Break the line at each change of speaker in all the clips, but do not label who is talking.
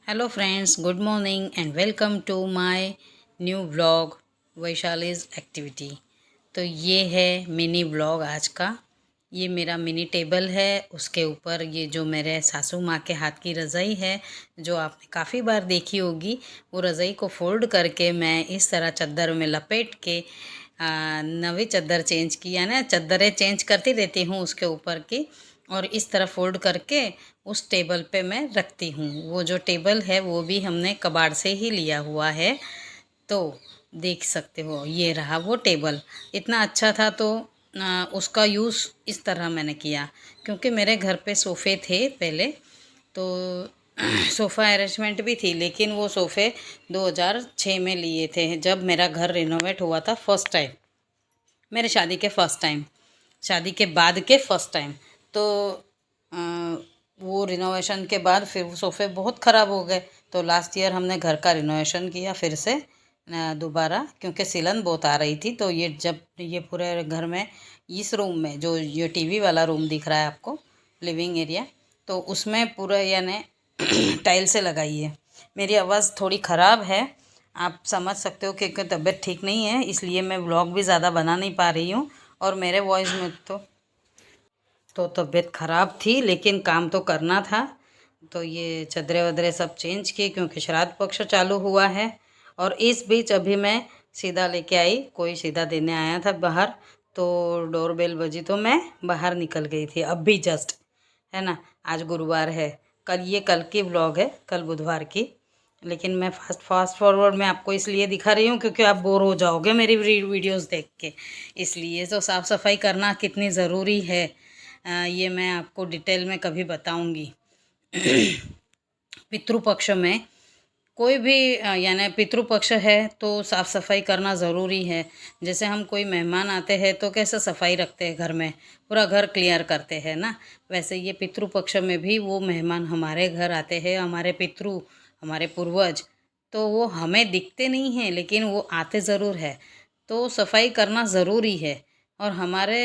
Hello friends, good morning and welcome to my new vlog Vaishali's activity. तो ये है mini vlog आज का। ये मेरा मिनी टेबल है, उसके ऊपर ये जो मेरे सासू माँ के हाथ की रज़ाई है जो आपने काफ़ी बार देखी होगी, वो रज़ाई को फोल्ड करके मैं इस तरह चद्दर में लपेट के नवी चद्दर चेंज की, यानी चद्दरें चेंज करती रहती हूँ उसके ऊपर की, और इस तरह फोल्ड करके उस टेबल पे मैं रखती हूँ। वो जो टेबल है वो भी हमने कबाड़ से ही लिया हुआ है। तो देख सकते हो, ये रहा वो टेबल। इतना अच्छा था तो उसका यूज़ इस तरह मैंने किया, क्योंकि मेरे घर पे सोफ़े थे पहले तो सोफ़ा अरेंजमेंट भी थी, लेकिन वो सोफ़े 2006 में लिए थे जब मेरा घर रिनोवेट हुआ था फर्स्ट टाइम, मेरे शादी के फ़र्स्ट टाइम, शादी के बाद के फ़र्स्ट टाइम। तो अ, वो रिनोवेशन के बाद फिर वो सोफ़े बहुत ख़राब हो गए, तो लास्ट ईयर हमने घर का रिनोवेशन किया फिर से दोबारा, क्योंकि सीलन बहुत आ रही थी। तो ये जब ये पूरे घर में, इस रूम में जो ये टीवी वाला रूम दिख रहा है आपको, लिविंग एरिया, तो उसमें पूरा यानी टाइल से लगाई है। मेरी आवाज़ थोड़ी ख़राब है, आप समझ सकते हो, क्योंकि तबीयत ठीक नहीं है, इसलिए मैं व्लॉग भी ज़्यादा बना नहीं पा रही हूँ। और मेरे वॉइस में तो तबीयत ख़राब थी, लेकिन काम तो करना था। तो ये चदरे वदरे सब चेंज किए, क्योंकि श्राद्ध पक्ष चालू हुआ है। और इस बीच अभी मैं सीधा लेके आई, कोई सीधा देने आया था बाहर, तो डोरबेल बजी तो मैं बाहर निकल गई थी अभी जस्ट, है ना। आज गुरुवार है, कल की व्लॉग है, कल बुधवार की। लेकिन मैं फास्ट फॉरवर्ड में आपको इसलिए दिखा रही हूँ क्योंकि आप बोर हो जाओगे मेरी वीडियोस देख के। इसलिए तो साफ़ सफाई करना कितनी ज़रूरी है, ये मैं आपको डिटेल में कभी बताऊंगी। पितृपक्ष में कोई भी यानी पितृपक्ष है तो साफ़ सफाई करना ज़रूरी है। जैसे हम कोई मेहमान आते हैं तो कैसे सफाई रखते हैं घर में, पूरा घर क्लियर करते हैं ना, वैसे ये पितृपक्ष में भी वो मेहमान हमारे घर आते हैं, हमारे पितृ, हमारे पूर्वज, तो वो हमें दिखते नहीं हैं लेकिन वो आते ज़रूर है। तो सफाई करना ज़रूरी है और हमारे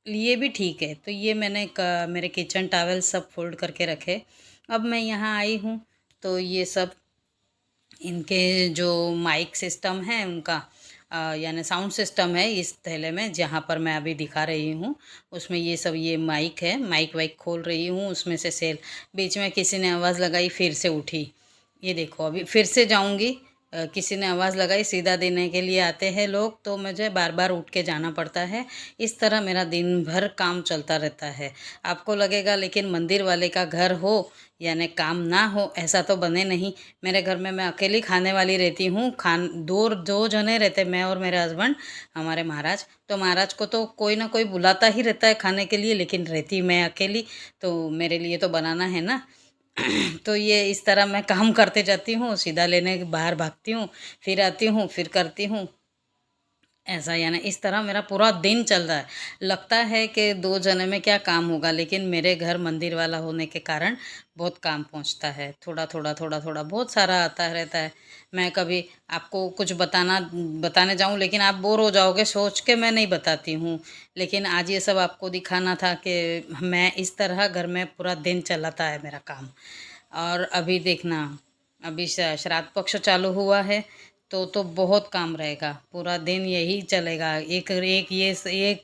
लिए भी ठीक है। तो ये मैंने मेरे किचन टॉवल सब फोल्ड करके रखे। अब मैं यहाँ आई हूँ तो ये सब इनके जो माइक सिस्टम है उनका, यानी साउंड सिस्टम है इस थैले में जहाँ पर मैं अभी दिखा रही हूँ, उसमें ये सब ये माइक है, माइक वाइक खोल रही हूँ उसमें से सेल। बीच में किसी ने आवाज़ लगाई फिर से उठी, ये देखो अभी फिर से जाऊँगी। किसी ने आवाज़ लगाई, सीधा देने के लिए आते हैं लोग, तो मुझे बार बार उठ के जाना पड़ता है। इस तरह मेरा दिन भर काम चलता रहता है। आपको लगेगा लेकिन मंदिर वाले का घर हो यानी काम ना हो, ऐसा तो बने नहीं। मेरे घर में मैं अकेली खाने वाली रहती हूँ, दो दो जने रहते, मैं और मेरे हस्बैंड, हमारे महाराज। तो महाराज को तो कोई ना कोई बुलाता ही रहता है खाने के लिए, लेकिन रहती मैं अकेली, तो मेरे लिए तो बनाना है ना। तो ये इस तरह मैं काम करते जाती हूँ, सीधा लेने बाहर भागती हूँ, फिर आती हूँ, फिर करती हूँ, ऐसा यानी इस तरह मेरा पूरा दिन चल रहा है। लगता है कि दो जने में क्या काम होगा, लेकिन मेरे घर मंदिर वाला होने के कारण बहुत काम पहुंचता है, थोड़ा थोड़ा थोड़ा थोड़ा बहुत सारा आता रहता है। मैं कभी आपको कुछ बताने जाऊं लेकिन आप बोर हो जाओगे, सोच के मैं नहीं बताती हूँ। लेकिन आज ये सब आपको दिखाना था कि मैं इस तरह घर में पूरा दिन चलाता है मेरा काम। और अभी देखना, अभी श्राद्ध पक्ष चालू हुआ है तो बहुत काम रहेगा, पूरा दिन यही चलेगा। एक एक ये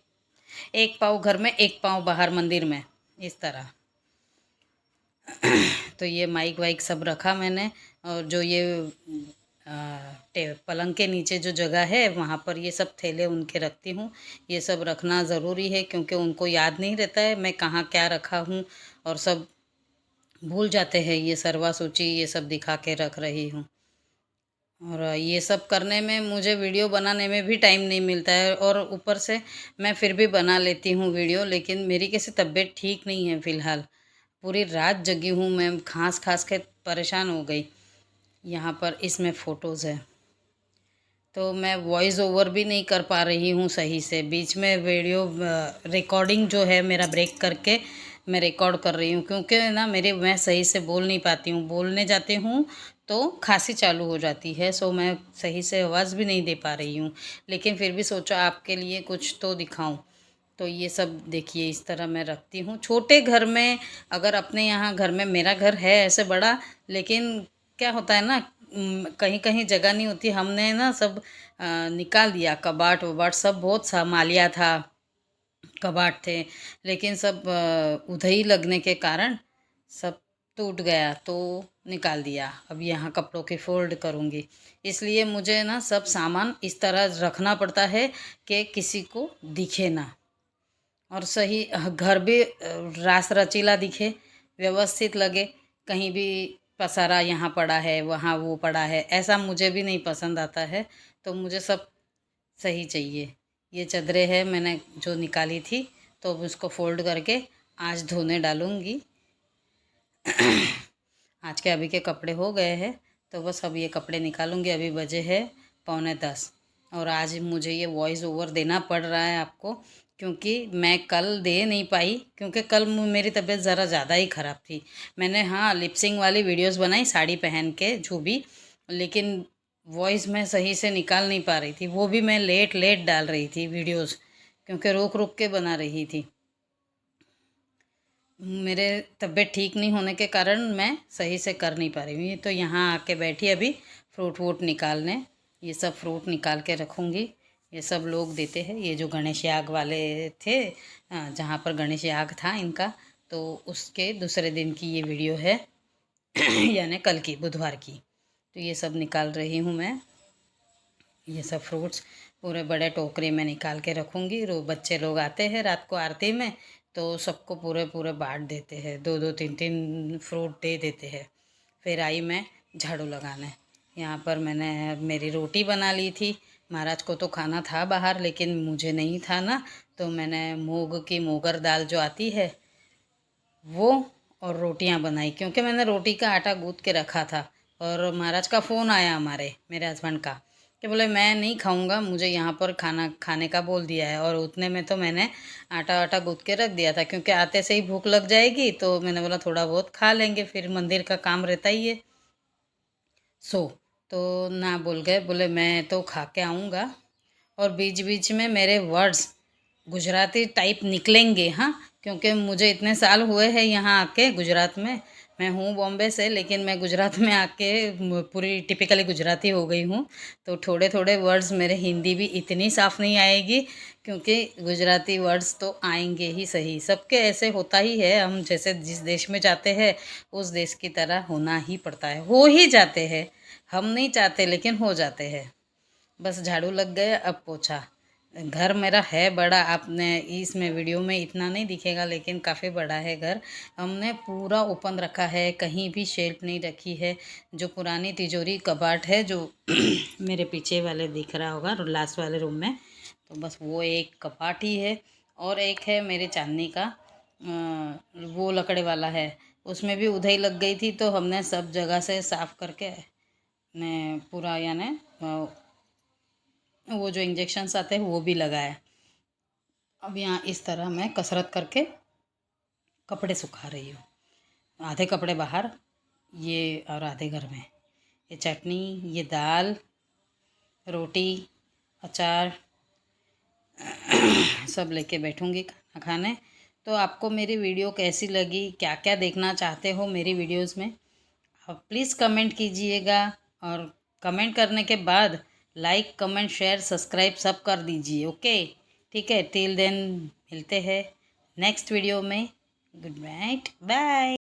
एक पाँव घर में एक पाँव बाहर मंदिर में, इस तरह। तो ये माइक वाइक सब रखा मैंने, और जो ये पलंग के नीचे जो जगह है वहाँ पर ये सब थैले उनके रखती हूँ। ये सब रखना ज़रूरी है क्योंकि उनको याद नहीं रहता है मैं कहाँ क्या रखा हूँ, और सब भूल जाते हैं। ये सरवा सूची ये सब दिखा के रख रही हूँ। और ये सब करने में मुझे वीडियो बनाने में भी टाइम नहीं मिलता है, और ऊपर से मैं फिर भी बना लेती हूँ वीडियो, लेकिन मेरी कैसे तबीयत ठीक नहीं है फ़िलहाल। पूरी रात जगी हूँ मैं, खांस खांस के परेशान हो गई। यहाँ पर इसमें फ़ोटोज़ है, तो मैं वॉइस ओवर भी नहीं कर पा रही हूँ सही से। बीच में वीडियो रिकॉर्डिंग जो है मेरा ब्रेक करके मैं रिकॉर्ड कर रही हूँ, क्योंकि ना मैं सही से बोल नहीं पाती हूँ, बोलने जाती हूँ तो खांसी चालू हो जाती है, सो मैं सही से आवाज़ भी नहीं दे पा रही हूँ। लेकिन फिर भी सोचा आपके लिए कुछ तो दिखाऊँ। तो ये सब देखिए इस तरह मैं रखती हूँ। छोटे घर में अगर अपने यहाँ घर में, मेरा घर है ऐसे बड़ा, लेकिन क्या होता है ना, कहीं कहीं जगह नहीं होती। हमने ना सब निकाल दिया, कबाट वबाट सब बहुत संभाल लिया था, कबाट थे, लेकिन सब उधई लगने के कारण सब टूट गया तो निकाल दिया। अब यहाँ कपड़ों की फोल्ड करूँगी, इसलिए मुझे ना सब सामान इस तरह रखना पड़ता है कि किसी को दिखे ना, और सही घर भी रास रचीला दिखे, व्यवस्थित लगे। कहीं भी पसारा यहाँ पड़ा है वहाँ वो पड़ा है, ऐसा मुझे भी नहीं पसंद आता है। तो मुझे सब सही चाहिए। ये चादरें है मैंने जो निकाली थी, तो अब उसको फोल्ड करके आज धोने डालूँगी। आज के अभी के कपड़े हो गए हैं, तो बस अब ये कपड़े निकालूंगी। अभी बजे है 9:45, और आज मुझे ये वॉइस ओवर देना पड़ रहा है आपको, क्योंकि मैं कल दे नहीं पाई, क्योंकि कल मेरी तबीयत ज़रा ज़्यादा ही ख़राब थी। मैंने हाँ लिपसिंग वाली वीडियोस बनाई साड़ी पहन के जो भी, लेकिन वॉइस मैं सही से निकाल नहीं पा रही थी। वो भी मैं लेट लेट डाल रही थी वीडियोस, क्योंकि रुक रुक के बना रही थी। मेरे तबीयत ठीक नहीं होने के कारण मैं सही से कर नहीं पा रही हूँ। ये तो यहाँ आके बैठी अभी फ्रूट वूट निकालने, ये सब फ्रूट निकाल के रखूँगी। ये सब लोग देते हैं, ये जो गणेश याग वाले थे, जहाँ पर गणेश याग था इनका, तो उसके दूसरे दिन की ये वीडियो है यानी कल की, बुधवार की। तो ये सब निकाल रही हूँ मैं। ये सब फ्रूट्स पूरे बड़े टोकरे में निकाल के रखूँगी। बच्चे लोग आते हैं रात को आरती में, तो सबको पूरे पूरे बांट देते हैं, 2-2 3-3 फ्रूट दे देते हैं। फिर आई मैं झाड़ू लगाने। यहाँ पर मैंने मेरी रोटी बना ली थी। महाराज को तो खाना था बाहर, लेकिन मुझे नहीं था ना, तो मैंने मूंग की मोगर दाल जो आती है वो और रोटियां बनाई, क्योंकि मैंने रोटी का आटा गूँथ के रखा था। और महाराज का फ़ोन आया, मेरे हस्बैंड का, कि बोले मैं नहीं खाऊंगा, मुझे यहाँ पर खाना खाने का बोल दिया है। और उतने में तो मैंने आटा आटा गूँथ के रख दिया था, क्योंकि आते से ही भूख लग जाएगी, तो मैंने बोला थोड़ा बहुत खा लेंगे, फिर मंदिर का काम रहता ही है। सो तो ना बोल गए, बोले मैं तो खा के आऊँगा। और बीच बीच में मेरे वर्ड्स गुजराती टाइप निकलेंगे, हाँ, क्योंकि मुझे इतने साल हुए हैं यहाँ आके गुजरात में। मैं हूँ बॉम्बे से, लेकिन मैं गुजरात में आके पूरी टिपिकली गुजराती हो गई हूँ। तो थोड़े थोड़े वर्ड्स मेरे, हिंदी भी इतनी साफ़ नहीं आएगी, क्योंकि गुजराती वर्ड्स तो आएंगे ही सही। सबके ऐसे होता ही है, हम जैसे जिस देश में जाते हैं उस देश की तरह होना ही पड़ता है, हो ही जाते हैं। हम नहीं चाहते लेकिन हो जाते हैं। बस झाड़ू लग गए, अब पोछा। घर मेरा है बड़ा, आपने इसमें वीडियो में इतना नहीं दिखेगा, लेकिन काफ़ी बड़ा है घर। हमने पूरा ओपन रखा है, कहीं भी शेल्फ नहीं रखी है। जो पुरानी तिजोरी कबाट है जो मेरे पीछे वाले दिख रहा होगा लास्ट वाले रूम में, तो बस वो एक कपाट ही है। और एक है मेरे चांदनी का, वो लकड़े वाला है, उसमें भी उधई लग गई थी, तो हमने सब जगह से साफ़ करके ने पूरा यानी वो जो इंजेक्शन्स आते हैं वो भी लगाया। अब यहाँ इस तरह मैं कसरत करके कपड़े सुखा रही हूँ, आधे कपड़े बाहर, ये और आधे घर में। ये चटनी, ये दाल, रोटी, अचार सब लेके बैठूँगी खाना खाने। तो आपको मेरी वीडियो कैसी लगी, क्या क्या देखना चाहते हो मेरी वीडियोस में, आप प्लीज़ कमेंट कीजिएगा। और कमेंट करने के बाद लाइक कमेंट शेयर सब्सक्राइब सब कर दीजिए, ओके। ठीक है, टिल देन मिलते हैं नेक्स्ट वीडियो में। Good night, bye.